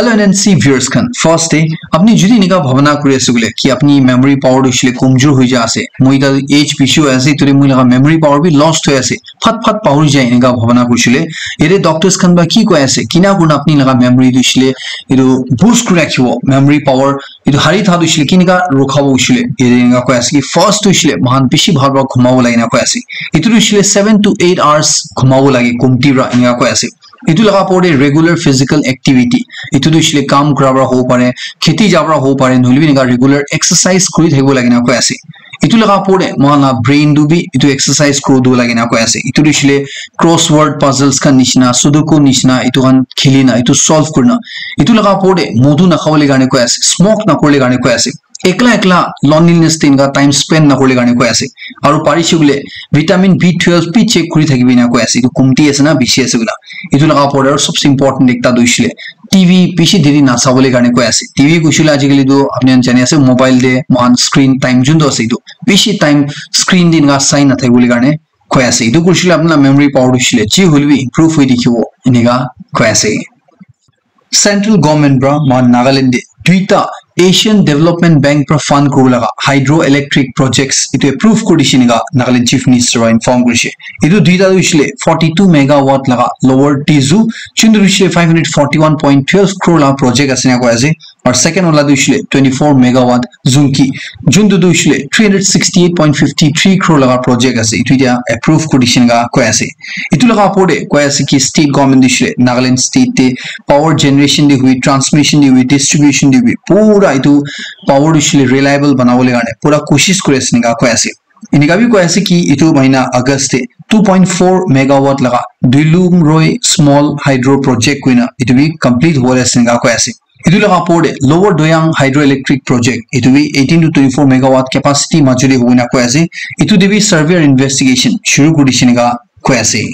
Hello NNC viewers kan first day apni judi nika bhavana kuri ase bole ki apni memory power dishile komjor hoi ja ase moi da age issue ase tore moi laga memory power bi lost hoy ase phat power jai nika bhavana kurisile ere doctors kan ba ki koi ase kina guna apni laga memory dishile edu boost kuri rakhibo memory power edu hari tha dishile kinika rokhabo dishile ere nika koi ase ki first dishile mahan bishi bhar khumabo lagina koi ase etu dishile 7 to 8 hours khumabo lage komti ra nika koi ase इतु लगा पड़े regular physical activity इतु दुसले काम कराबरा हो पारे खेती जाबरा हो पारे नलिबि निगा रेगुलर एक्सरसाइज करि थाइबो लागिना को आसे इतु लगा पड़े माना ब्रेन दुबि इतु एक्सरसाइज करो दो लागिना को आसे इतु दुसले क्रॉसवर्ड पजल्स का निशना सुडोकु निशना इतु गन खेलिना इतु सॉल्व करना इतु लगा पड़े मधु न खावले गाने को आसे स्मोक न करले गाने को आसे एकला loneliness तिनगा टाइम स्पेंड न करले गाने को आसे आरो पारिसिगुले विटामिन B12 पि चेक करि थाकिबि ना को आसे इतु कुमति आसे ना बिसि आसे गुला इतु लगा पड़े सबसे इंपोर्टेंट एकता दुइसले टीवी पिसि देरी ना साबले गाने को आसे टीवी कुशला आजिकली दो आपने जाने आसे मोबाइल दे मान स्क्रीन टाइम जुन दो आसे इतु पिसि टाइम स्क्रीन दिन गा साइन न थाइबुले गाने को आसे इतु कुशला अपना मेमोरी पावर दुइसले जी होलबि इंप्रूव होइ दिखिबो इनेगा को आसे सेंट्रल गवर्नमेंट ब्रा मान नागालैंड दुईटा एशियन डेवलपमेंट बैंक पर फंड को लगा हाइड्रो इलेक्ट्रिक प्रोजेक्ट्स इतो अप्रूव को दिसिनगा नागालैंड चीफ मिनिस्टर इन्फॉर्म करछे इतो दुईटा दुइसले 42 मेगावाट लगा लोअर टीजू चिंदुरिसले 541.12 करोड़ ला प्रोजेक्ट आसिना को आसे और सेकंड वाला दुइसले 24 मेगावाट जुनकी जुन दुइसले 368.53 करोड़ लगा प्रोजेक्ट आसे इतो या अप्रूव को दिसिनगा को आसे इतो लगा पड़े को आसे कि स्टेट गवर्नमेंट दिसले नागालैंड स्टेट ते पावर जनरेशन दि हुई ट्रांसमिशन दि हुई डिस्ट्रीब्यूशन दि हुई पूरा इतु पावर दिसले रिलायबल बनावले गाने पूरा कोशिश करे सनिगा को आसे इनिका भी को आसे कि इतु महीना अगस्त 2.4 मेगावाट लगा दुलुम रोय स्मॉल हाइड्रो प्रोजेक्ट कुइना इतु भी कंप्लीट होले सनिगा को आसे इतु लगा पड़े lower Doyang hydro electric project इतु भी 18 to 24 मेगावाट कैपेसिटी मजुले होइना को आसे इतु देबी सर्वे इन्वेस्टिगेशन शुरू कुदिसिनगा को आसे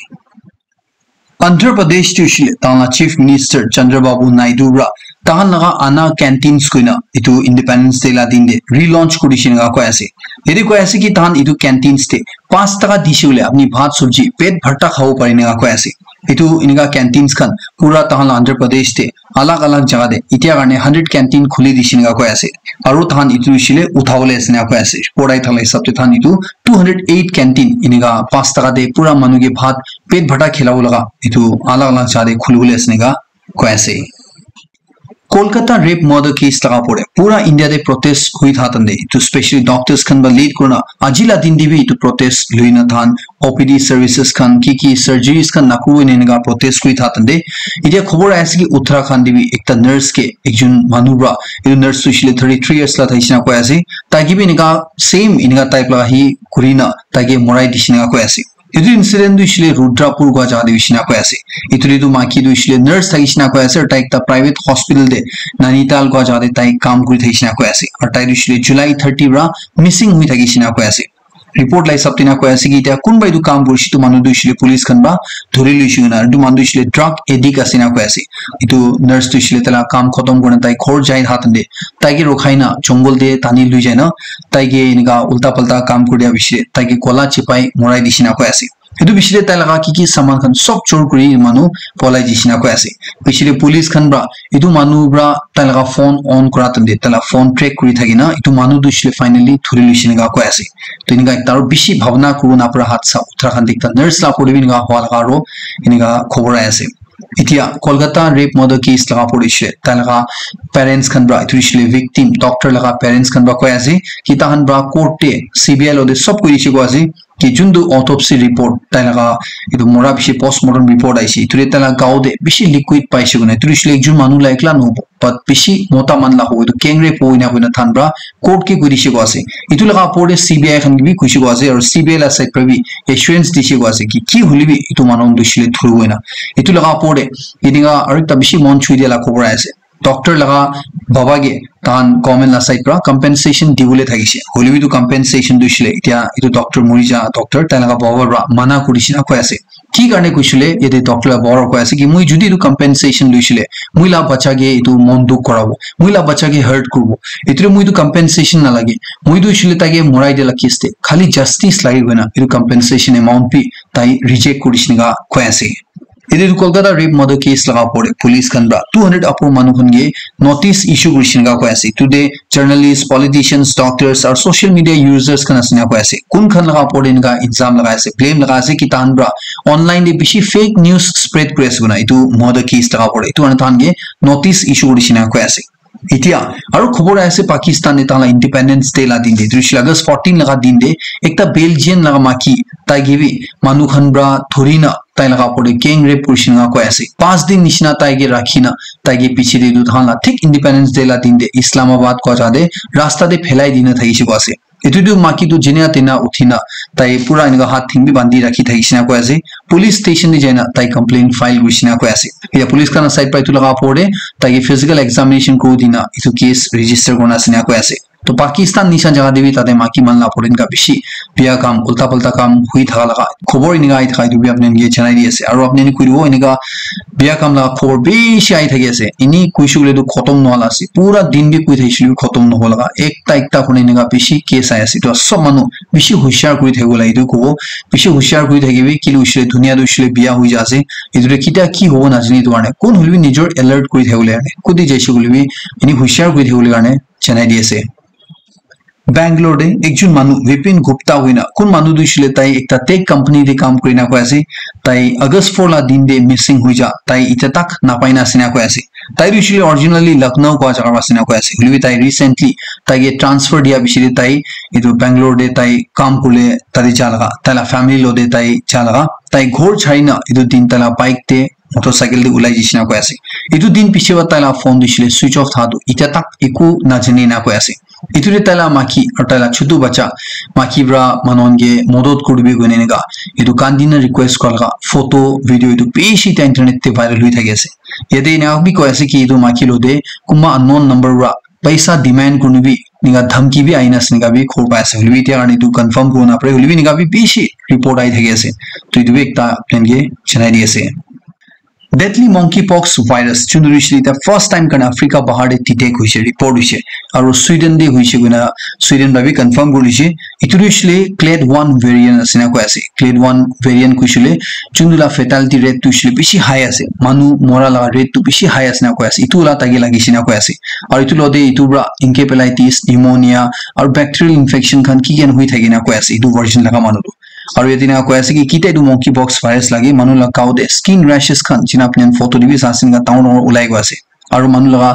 आंध्र प्रदेश तुशले ताला चीफ मिनिस्टर चंद्रबाबू नायडू रा तान लगा आना कैंटीन्स कोइना इतु इंडिपेंडेंस डे ला दिन दे रीलॉन्च कुदिसिनगा को आसे यदि को आसे कि तान इतु कैंटीन्स ते 5 टका दिसिउले अपनी भात सब्जी पेट भरता खाओ परिनेगा को आसे इतु इनगा कैंटीन्स खान पूरा तान आंध्र प्रदेश ते अलग जगह दे इतिया गाने 100 कैंटीन खुली दिसिनगा को आसे और तान इतु सिले उठावले सना को आसे पोडाई थले सबते तान इतु 208 कैंटीन इनगा 5 टका दे पूरा मनुगे भात पेट भरता खिलाओ लगा इतु अलग जादे खुलुले सनेगा को आसे कोलकाता रेप मर्डर केस लगा पड़े पूरा इंडिया दे प्रोटेस्ट हुई था तंदे तो स्पेशली डॉक्टर्स खन बा लीड करना अजिला दिन दिबी तो प्रोटेस्ट लुइना थान ओपीडी सर्विसेज खन की सर्जरीज खन नाकु नेनगा प्रोटेस्ट हुई था तंदे इजे खबर आसे कि उत्तराखंड दिबी एकता नर्स के एकजुन मानुब्रा इ नर्स सुशिले 33 इयर्स ला थाइसिना को आसे ताकि भी इनका सेम इनका टाइप ला ही कुरिना ताकि मोराई दिसिना को आसे इतु इंसिडेंट दुइसले रुद्रपुर गवा जा दिसिना को आसे इतुले दु माकी दुइसले नर्स थाइसिना को आसे टाइक ता प्राइवेट हॉस्पिटल दे नैनीताल गवा जा दे ताइ काम करि थाइसिना को आसे और टाइ दुइसले जुलाई 30 रा मिसिंग हुइ थाइसिना को आसे रिपोर्ट लाई सबतिना को आसे कि त्या कुन बाइदु काम बुरसि तो मानु दुइसले पुलिस खनबा धरि लिसिना दु मानु दुइसले ड्रग एडिक आसिना को आसे इतु नर्स दुइसले तला काम खतम गर्न ताइ खोर जाय हातन दे ताइगे रोखाइना जंगल दे तानि लुइ जायना ताइगे इनगा उल्टा पल्टा काम करिया बिसरे ताइगे कोला चिपाई मोराई दिसिना को आसे इदु बिसरे ताइ लगा कि सामान खन सब चोर करि मानु पलाई दिसिना को आसे बिसरे पुलिस खन ब्रा इदु मानु ब्रा ताइ लगा फोन ऑन करा तंदे तला फोन ट्रैक करि थागिना इदु मानु दुइसले फाइनली थुरि लिसिनगा को आसे तो इनगा एकतार बिसि भावना कुरुना पुरा हात सा उत्तराखंड दिक्ता नर्स ला पडिबिनगा हवा लगा रो इनगा खबर आसे इतिया कोलकाता रेप मर्डर केस लगा पडिसले तलगा पेरेंट्स खन ब्रा इतुइसले विक्टिम डॉक्टर लगा पेरेंट्स खन ब्रा को आसे कि ताहन ब्रा कोर्ट ते सीबीआई लोदे सब कुरिसि को आसे कि जुंदु ऑटोप्सी रिपोर्ट तलगा इदु मोरा बिसि पोस्टमार्टम रिपोर्ट आइसि इतुरे तला गाउदे बिसि लिक्विड पाइसि गुना इतुइसले एकजुन मानु लाइकला नो बट बिसि मोता मानला हो इदु केंग्रे पोइना बुना थानब्रा कोर्ट के कुरिसि को आसे इतु लगा पोडे सीबीआई खन बि कुइसि को आसे और सीबीआई ला साइड प्रबि एश्योरेंस दिसि को आसे कि हुलिबि इतु मानु दुइसले थुरु होइना इतु लगा पोडे इदिगा अरिता बिसि मन छुइदेला खबर आसे डॉक्टर लगा बाबागे तान गवर्नमेंट ला साइड प्रा कंपेंसेशन दिबुले थागिसे होलिबि दु कंपेंसेशन दुइसले इतिया इतु डॉक्टर मुरिजा डॉक्टर तलगा बाबा माना कुरिसिना को आसे की करने कुइसले यदि डॉक्टर ला बाबा को आसे कि मुइ जुदि दु कंपेंसेशन दुइसले मुइला बच्चागे इतु मन दुख कराबो मुइला बच्चागे हर्ट करबो इतु मुइ दु कंपेंसेशन ना लागे मुइ दुइसले तागे मोराइ देला किस्ते खाली जस्टिस लागि गना इतु कंपेंसेशन अमाउंट पि ताइ रिजेक्ट कुरिसिनगा को आसे It Kolkata rape murder case laga pore police kanbra 200 upper manukhonge notice issue kurishinga ko ase today journalists politicians doctors or social media users kana sina ko ase kun khan laga pore inga exam laga ase claim laga ase ki tanbra online de bishi fake news spread kures guna itu murder case laga pore itu antange notice issue kurishina ko ase इतिया और खबर आए से पाकिस्तान ने ताला independence day ला दिन दे दृश्य अगस्त 14 लगा दिन दे एक ता बेल्जियन लगा माकी ताइगेवी मानुखनब्रा थोरीना ताइ लगा पड़े गैंग रेप पुरुषिना को ऐसे 5 दिन निशना ताइगे राखीना ताइगे पीछे दे दुधान ला ठीक इंडिपेंडेंस डे ला दिन दे इस्लामाबाद को जादे रास्ता दे फैलाई दिन था इसी को ऐसे इतुदु माकी तो जिन्या तेना उठिना ताइ पूरा इनका हाथ थिंग भी बांधी रखी था इसी ना को ऐसे पुलिस स्टेशन ने जाना ताइ कंप्लेंट फाइल गुशिना को ऐसे या पुलिस का ना साइड पर इतु लगा पड़े ताइ फिजिकल एग्जामिनेशन को दिना इतु केस रजिस्टर करना सिना को ऐसे तो पाकिस्तान निशान जगह देवी ताते माकी मानला पड़े इनका बिशी बिया काम उल्टा पल्टा काम हुई था लगा खबर इनका आई था इतु भी अपने ये चैनल दिए से और अपने ने कोई वो इनका बिया काम लगा खबर बिशी आई था कैसे इन्हीं कोई शुगले तो खत्म न होला से पूरा दिन भी कोई थे शुरू खत्म न हो लगा एक ता कोने इनका बिशी केस आया से तो सब मानो बिशी होशियार कोई थे बोला इतु को बिशी होशियार कोई थे कि भी किलो उछले दुनिया दुछले बिया हुई जासे इतु किता की हो ना जनी तो आने कौन हुलवी निजोर अलर्ट कोई थे बोले खुद ही जैसे हुलवी इन्हीं होशियार कोई थे बोले गाने चैनल दिए से Bangalore de ekjon manu Vipin Gupta hoina kun manu dushile tai ekta tech company de kaam korina ko ase tai August 4 la din de missing hoija tai itatak na paina sina ko ase tai dushile originally Lucknow ko jaga basina ko ase hulwi tai recently tai ge transfer dia bishile tai idu Bangalore de tai kaam kule tari jalaga tala family lo de tai jalaga tai ghor chaina idu din tala bike te motorcycle de ulai jisina ko ase idu din pichewa tala phone dushile switch off thadu itatak iku na jani na ko ase इतुरे तला माकी और तला छुटू बच्चा माकी ब्रा मनोंगे मोदोत कुड़बी गुनेनेगा इतु कांदिना request कॉलगा photo video इतु पेशी ता internet ते viral हुई था कैसे यदि ने भी को ऐसे कि इतु माकी लोदे कुमा अननोन नंबर रा पैसा डिमांड कुनुबी निगा धमकी भी आईना सनिगा भी खोर पासे हुलवी ते आनी तू कंफर्म को ना पड़े हुलवी निगा भी पेशी रिपोर्ट आई था कैसे तो इतु एक ता प्लान के चनाई दिए से Deadly monkeypox virus chunurishli the first time kana Africa bahar de titek hoise report hoise aru Sweden de hoise guna Sweden ba bi confirm gorise iturishli clade 1 variant asina ko ase clade 1 variant kuishile chundula fatality rate tu shile bishi high ase manu mora la rate tu bishi high asina ko ase itula tagi lagisina ko ase aru itulode itubra encephalitis pneumonia aru bacterial infection khan ki gen hui thagina ko ase itu version laga manu और यदि ना कोई ऐसे कि किते दु monkey pox virus लगे मनु लगाओ दे skin rashes खान जिना अपने फोटो दिवी सासिन का टाउन और उलाई को ऐसे और मनु लगा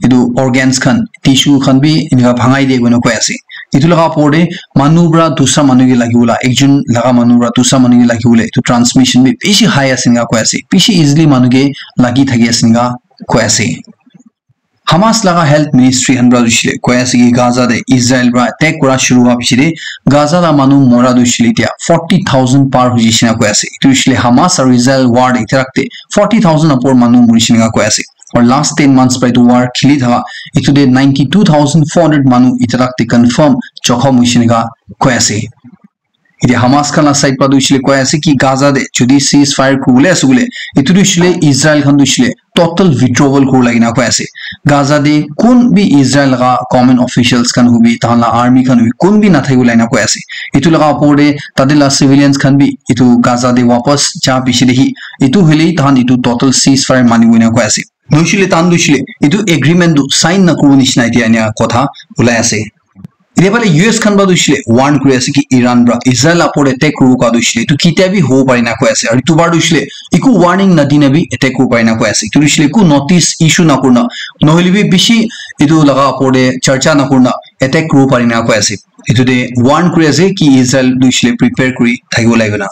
इदु organs खान tissue खान भी इनका भांगाई दे गुनो को ऐसे इतु लगा पोड़े मनु ब्रा दूसरा मनु के लगी बोला एक जन लगा मनु ब्रा दूसरा मनु के लगी बोले तो ट्रांसमिशन भी पीछे हाई ऐसे को ऐसे पीछे easily मनु के लगी थगी ऐसे को ऐसे Hamas laga health ministry hanbra dushile koyasi ki Gaza de Israel bra attack kora shuru wa bishire Gaza la manu mora dushile tia 40,000 par hujishina koyasi dushile Hamas ar Israel war iterakte 40,000 apor manu murishina koyasi और last 10 months by the war khili tha itude 92,400 manu iterakte confirm chokha muishina koyasi इधे Hamas का ना side पर दुशले कोई ऐसे कि Gaza दे जुदी सीज फायर कुले असुले इतु दुशले इजराइल खन दुशले टोटल विड्रॉवल को लगिना को ऐसे गाजा दे कौन भी इजराइल का कॉमन ऑफिशियल्स खन हुबी ताला आर्मी खन हुबी कौन भी ना थे को लाइना को ऐसे इतु लगा पोड़े तादेला सिविलियंस खन भी इतु गाजा दे वापस जा पिछले ही इतु हिली तान इतु टोटल सीज फायर मानी हुई ना को ऐसे दुशले तान दुशले इतु एग्रीमेंट दु साइन न करू निश्चित नहीं दिया कोथा उला ऐसे इधे वाले यूएस खन बा दुशले वार्न करे ऐसे कि ईरान ब्रा इजराइल अपोर अटैक करू का दुशले तो किते भी हो पारिना को ऐसे और तु बार दुशले इकु वार्निंग नदी ने भी अटैक करू पारिना को ऐसे तो दुशले को नोटिस इशू ना करना नहले भी बिशी इदु लगा अपोरे चर्चा ना करना अटैक करू पारिना को ऐसे इदु दे वार्न करे ऐसे कि इजराइल दुशले प्रिपेयर करी थाइगो लागना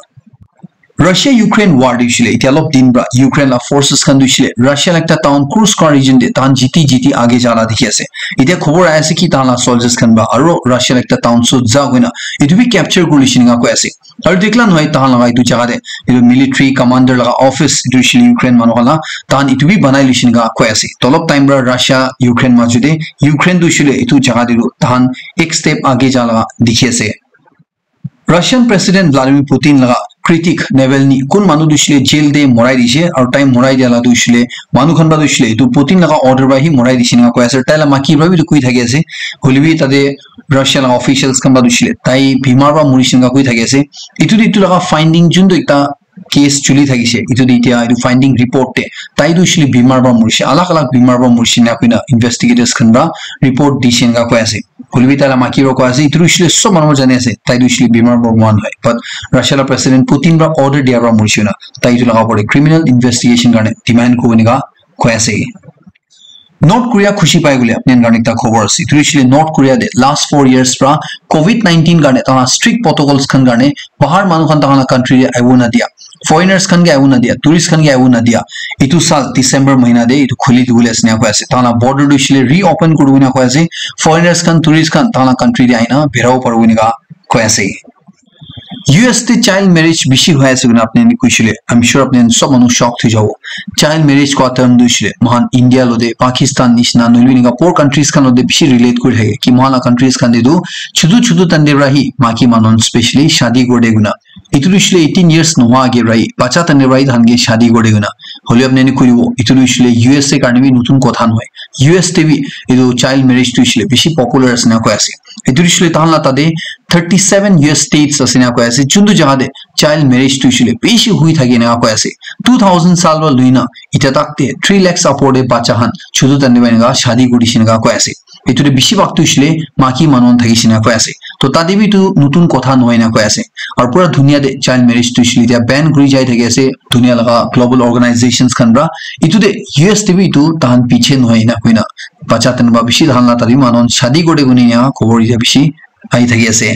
Russia Ukraine war दुशले इतियालोप दिन ब्रा यूक्रेन ला फोर्सेस खन दुशले रशिया लगता टाउन कुर्स्क रीजन दे तान जीती आगे जाला दिखे से इते खबर आया से कि ताला सोल्जर्स खन बा और रशिया लगता टाउन सो जा होइना इतु भी कैप्चर गुलिशिनगा को ऐसे और देखला नय तान लगा इतु जगह दे इतु मिलिट्री कमांडर लगा ऑफिस दुशले यूक्रेन मनोला तान इतु भी बनाई लिशिनगा को ऐसे तोलोप टाइम ब्रा रशिया यूक्रेन मजुदे यूक्रेन दुशले इतु जगह दे तान एक स्टेप आगे जाला दिखे से रशियन प्रेसिडेंट व्लादिमीर पुतिन लगा critic Navalny kun manu dushile jail de morai dishe और time morai diala dushile manu khan ba dushile tu Putin laga order ba hi morai dishina ko ase tala maki ba bi koi thage ase holbi tade Russian officials kan ba dushile tai bimar ba murishinga koi thage ase itu laga finding jun do ekta case চলি থাকিছে ইটো এতিয়া ইটো finding ৰিপৰ্টে তাইটো ইছলি বিমাৰ বা মৰিছে আলাক বিমাৰ বা মৰিছে না কইনা ইনভেষ্টিগেটৰ্ছ খানবা ৰিপৰ্ট দিছে না কৈ আছে হলিবি তালা মাকিৰ কৈ আছে ইটো ইছলি সব মানুহ জানে আছে তাইটো ইছলি বিমাৰ বা মন হয় বাট ৰাছিয়াৰ প্ৰেসিডেন্ট পুতিন বা অৰ্ডাৰ দিয়া বা মৰিছে না তাইটো লগা পৰে ক্ৰিমিনেল ইনভেষ্টিগেশ্যন কাৰণে ডিমান্ড কৰিনিগা কৈ আছে North Korea खुशी पाए गुले अपने गाने तक खबर सी तो इसलिए North Korea दे last 4 years pra COVID-19 गाने ता strict protocols खन गाने बाहर मानु खन ता country रे आइवो ना दिया foreigners खन के आइवो ना दिया tourists खन के आइवो ना दिया इतु साल December महीना दे इतु खुली दुले स्ने को ऐसे ता border दो इसलिए reopen करू ना को ऐसे foreigners खन tourists खन ता country रे आइना भेराव परु निगा को ऐसे US ते चाइल्ड मैरिज बिशी हुआ है सुना अपने ने कुछले आई एम श्योर अपने सब मनु शॉक थी जाओ चाइल्ड मैरिज को टर्म दुशले महान इंडिया लोदे पाकिस्तान निशना नोलुनिगा पोर कंट्रीज खान लोदे बिशी रिलेट कर है कि महान कंट्रीज खान दे दो छुदु छुदु तंदे रही माकी मानन स्पेशली शादी गोडे गुना इतुरुशले 18 इयर्स नोवा आगे रही बच्चा तंदे रही धानगे शादी गोडे गुना होले अपने ने कुरिवो इतुरुशले यूएसए कारणे भी नतुन कथान होय यूएस ते भी इदो चाइल्ड मैरिज तुशले बिशी पॉपुलर असना को ऐसे इतुरुशले ताहला तादे 37 US states असना को ऐसे चुंदु जगह दे चाइल्ड मैरिज तुशले बिशी हुई थागे ना को ऐसे 2000 साल वा लुइना इता तकते 3 लाख अपोर्डे बाचाहन छुदु तंदे वेनगा शादी गुडिसिनगा को ऐसे इतुरे बिशी वक्त तुशले माकी मानन थागिसिना को ऐसे तो तादे भी तु नतुन कथा नहोयना को ऐसे और पूरा दुनिया दे चाइल्ड मैरिज तुशले दिया बैन करि जाय थागे ऐसे दुनिया लगा ग्लोबल ऑर्गेनाइजेशंस खनरा इतुदे यूएस टीवी तु ताहन पीछे नहोयना कोइना बच्चा तनबा बिशी धानला तादि मानन शादी गोडे गुनिया खबर या बिशी आई थागी আছে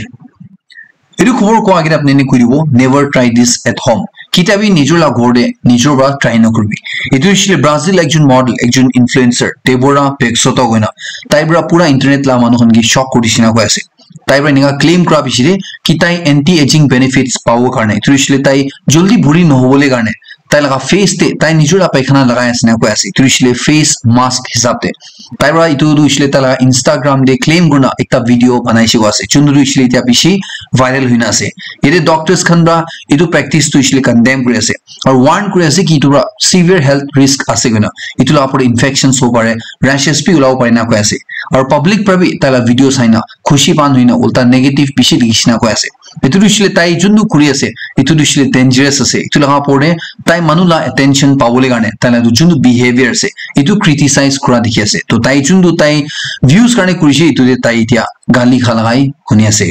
এটো খবৰ কোৱা আগে আপুনি নে কৰিব never try this at home কিতাবি নিজৰ লা ঘৰতে নিজৰ বা ট্ৰাই নকৰিবি এটো ইছলে ব্ৰাজিল একজন মডেল একজন ইনফ্লুয়েন্সাৰ টেবৰা পেক্সটো গয়না তাইবৰা পুৰা ইন্টাৰনেট লা মানুহনকি শক কৰিছিনা কৈ আছে তাইবৰা নিগা ক্লেম কৰা বিছিৰে কি তাই এন্টি এজিং বেনিফিটস পাব কাৰণে এটো ইছলে তাই জলদি বুঢ়ী নহবলে কাৰণে তাই লগা ফেস তে তাই নিজৰ পায়খানা লগাই আছে না কৈ আছে এটো ইছলে ফেস মাস্ক হিচাপতে তাইবৰা ইটো ইছলে তালা ইনষ্টাগ্ৰাম দে ক্লেম গুনা একটা ভিডিও বনাইছে আছে চুন্দুৰু ইছলে এতিয়া বিছি ভাইৰাল হইনা আছে এতে ডক্টৰস খানবা ইটো প্ৰ্যাকটিস তো ইছলে কন্ডেম কৰি আছে আৰু ওয়াৰ্ন কৰি আছে কি ইটোৰা সিভিয়াৰ হেলথ ৰিস্ক আছে গুনা ইটোলা আপৰ ইনফেকশনস হ'ব পাৰে ৰ্যাশেস পি ওলাব পাৰে না কৈ আছে আৰু পাবলিক প্ৰবি তালা ভিডিও চাইনা খুশি পান হইনা উল্টা নেগেটিভ বিছি লিখিনা কৈ আছে এটো ইছলে তাই জুনু কৰি আছে এটো ইছলে ডেঞ্জাৰাস আছে ইটোলা আপৰে তাই মানুলা অ্যাটেনশন পাবলে কাৰণে তালা জুনু বিহেভিয়াৰ আছে এটো ক্ৰিটিসাইজ কৰা দেখি আছে তো তাই জুনু তাই ভিউজ কাৰণে কৰিছে এটো তাই এতিয়া গালি খালাই শুনি আছে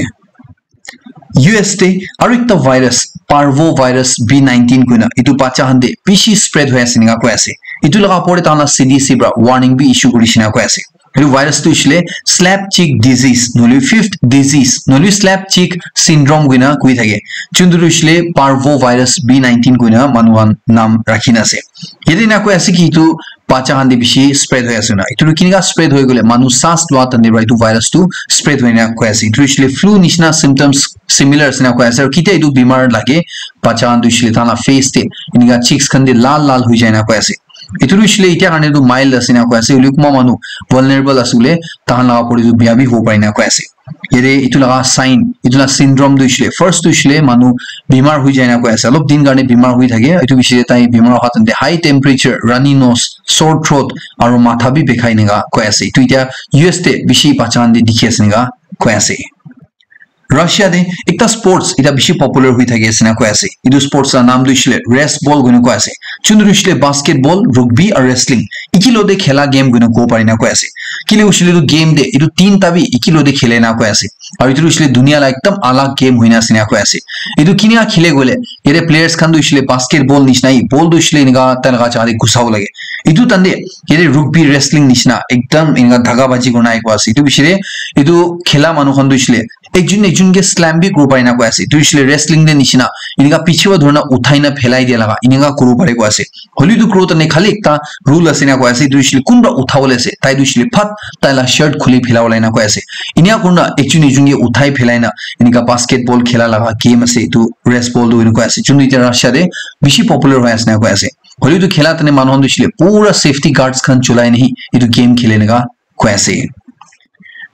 US te aru ekta virus parvo virus B19 kuina itu pacha hande bishi spread hoy ase ninga koi ase itu laga pore tana CDC bra warning bi issue kurishina koi ase etu virus tu isle slap cheek disease noli fifth disease noli slap cheek syndrome kuina koi thage chunduru isle parvo virus B19 kuina manuan nam rakhina ase yedi na koi ase ki itu pacha hande bishi spread hoy ase na itu kiniga spread hoy gole manu sas lwa tane right to virus tu spread hoina koi ase itu isle flu nishna symptoms similar sina koi ase kite itu bimar lage pacha handu isle tana face te iniga cheeks khande lal lal hui jaina koi ase itu isle itia kane du mild asina koi ase ulukma manu vulnerable asule tahan laga pori du biabi ho paina koi ase yede itu laga sign itu la syndrome du isle first tu isle manu bimar hui jaina koi ase alop din garne bimar hui thage itu bishire tai bimar hatante high temperature runny nose sore throat aru matha bi bekhai nega koi ase itu itia US te bishi pachan de dikhi ase nega koi ase Russia de ekta sports ita bishi popular hui thage asina koi ase idu sports la naam du isle race ball gune koi ase chundur isle basketball rugby or wrestling ikilo de khela game gune ko parina koi ase kile usile du game de idu tin tabi ikilo de khele na koi ase aru idu isle dunia la ekdam alag game hoina asina koi ase idu kinia khile gole ere players khan du isle basketball nishnai ball du isle inga tanaga chade gusau lage idu tande ere rugby wrestling nishna ekdam inga dhaga baji guna ek ase idu bishire idu khela manu khan du isle একজন কে slam B করব পাইনা কই আছে তুই ইসলে wrestling দে নিছিনা ইনিগা পিছিবা ধরনা উঠাইনা ফেলাই দিয়া লাগা ইনিগা করব পারে কই আছে হলি দু ক্রোত নে খালি একটা রুল আছে না কই আছে তুই ইসলে কোনবা উঠাবলে আছে তাই তুই ইসলে ফাট তাইলা শার্ট খুলি ফেলাওলাই না কই আছে ইনিয়া কোননা একজন কে উঠাই ফেলাইনা ইনিগা বাস্কেটবল খেলা লাগা গেম আছে তো রেস বল দু কই আছে চুন ইতা রাশিয়াতে বেশি পপুলার হয় আছে না কই আছে হলি দু খেলা তনে মানুহ দিছিলে পুরা সেফটি গার্ডস খান চলাই নেহি ইতু গেম খেলে নেগা কই আছে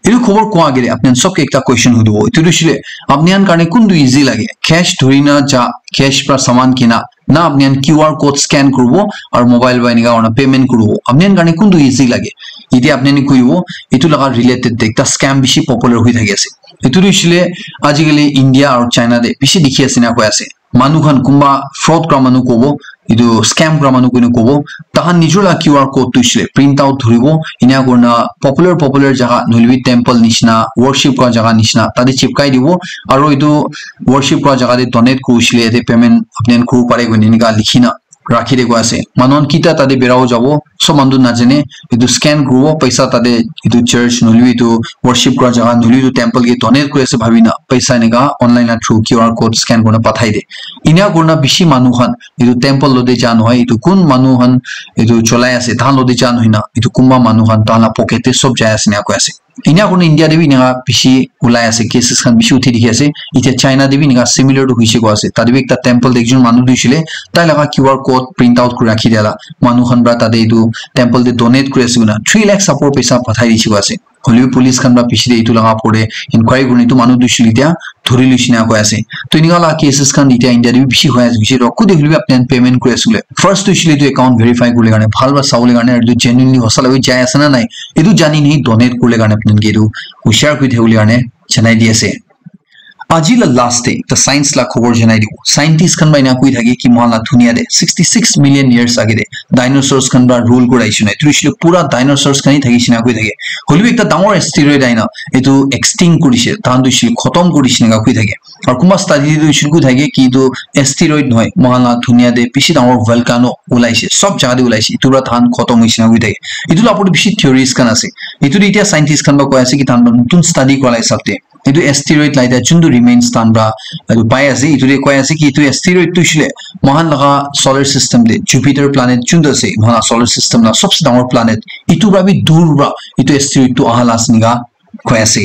इरु खबर को आगे अपने सबके एकटा क्वेश्चन हुदो इतु दिसले अपनियान काने कुंदु इजी लागे कैश धरिना जा कैश पर सामान किना ना अपनियान क्यूआर कोड स्कैन करबो और मोबाइल बाइनिगा ओना पेमेंट करबो अपनियान काने कुंदु इजी लागे इति अपनियान कइबो इतु लगा रिलेटेड एकटा स्कैम बेसी पपुलार होई थाके आसे इतु दिसले आजिकाली इंडिया और चाइना दे बेसी देखि आसे ना कय आसे মানুখান কুম্বা fraud কৰা মানুহ কব ইটো scam কৰা মানুহ কিনো কব তাহান নিজৰা QR code তুইছিলে print out ধৰিব ইনা কৰনা popular জাগা নলবি টেম্পল নিচিনা worship কৰা জাগা নিচিনা তাতে চিপকাই দিব আৰু ইটো worship কৰা জাগাতে donate কৰিছিলে এতে পেমেন্ট আপনি কৰিব পাৰে গনিকা লিখিনা ৰাখি দেখো আছে মানুন কিটা তাতে বেৰাও যাব সব মানুহ নাজানে ইটো স্ক্যান কৰিব পইচা তাতে ইটো চাৰ্চ নলবি ইটো worship কৰা জাগা নলবি ইটো টেম্পল কে donate কৰি আছে ভাবিনা পইচা নেগা online through QR code scan কৰি পঠাই দে ইনা কৰনা বেছি মানুহখান ইটো টেম্পল লদে জান হয় ইটো কোন মানুহখান ইটো চলাই আছে তাহান লদে জান হইনা ইটো কুম্বা মানুহখান তাহানা পকেটে সব যায় আছে না কৈ আছে ইনা কোন ইন্ডিয়া দেবি না বেছি উলাই আছে কেসেস খান বেছি উঠি দেখি আছে ইতে চাইনা দেবি না সিমিলার টু হইছে গো আছে তাদেবি একটা টেম্পল একজন মানুহ দিছিলে তাই লাগা QR code print out কৰি ৰাখি দিলা মানুহখান ব্ৰা তাতে ইটো টেম্পল দে donate কৰি আছে না 3 লাখ সাপোৰ্ট পইচা পঠাই দিছি গো আছে হলিউ পুলিশ খান ব্ৰা পিছলে ইটো লাগা পৰে ইনকোয়াৰি গুনি তো মানুহ দিছিল এতিয়া ধৰি লিছিনা কৈ আছে তো ইনিগালা কেসেস খান ইতিয়া ইন্ডিয়া দেবি বেছি হৈ আছে বেছি ৰকু দেখলি আপনি পেমেন্ট কৰি আছিলে ফাৰ্স্ট দিছিলে তো একাউন্ট ভেৰিফাই কৰিলে কাৰণে ভাল বা চাউলে কাৰণে আৰু জেনুইনলি হসলা হৈ যায় আছে না নাই এটো জানি নি donate কৰিলে কাৰণে আপনি গেৰু হুশিয়াৰ কৰি থাকলি কাৰণে জনাই দি আছে আজি লাষ্ট ডে তা সায়েন্স লা খবৰ জনাই দিব সায়েন্টিস্ট খান বাইনা কই থাকে কি মহালা দুনিয়া দে 66 মিলিয়ন ইয়ার্স আগে দে ডাইনোসরস খান বা রুল কৰাইছ নাই তুইছিলে পুৰা ডাইনোসৰস খানি থাকিছিনা কই থাকে হলিও একটা ডাঙৰ এস্টেৰয়েড আইনা এটো এক্সটিং কৰিছে তাহান দুইছিল খতম কৰিছ না কই থাকে আৰু কুমা স্টাডি দুইছিল কই থাকে কি তো এস্টেৰয়েড নহয় মহালা দুনিয়া দে বেছি ডাঙৰ ভলকানো ওলাইছে সব জায়গা ওলাইছে তুরা তাহান খতম হৈছিনা কই থাকে ইটো আপনি বেছি থিওরিজ খান আছে ইটো এতিয়া সায়েন্টিস্ট খান বা কৈ আছে কি তাহান নতুন স্টাডি কৰাই সাথে ইটো এস্টেৰয়েড লাইদা চুন্দু ৰিমেইনস তানবা আৰু পাই আছে ইটো কৈ আছে কি ইটো এস্টেরয়েড তুইছিলে মহান লগা সোলার সিস্টেম দে জুপিটার প্ল্যানেট চুন্দু আছে মহান সোলার সিস্টেম না সবচেয়ে ডাঙৰ প্ল্যানেট ইটো ভাবি দূৰ বা ইটো এস্টেৰয়েড তো আহালাস নিগা কৈ আছে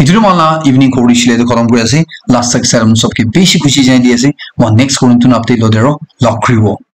ইটো মালা ইভিনিং কৰিছিলে তো খতম কৰি আছে লাষ্ট তক সাৰম সবকে বেছি খুশি জানি দি আছে মই নেক্সট কৰিম তুন আপডেট লদেৰ লগ কৰিব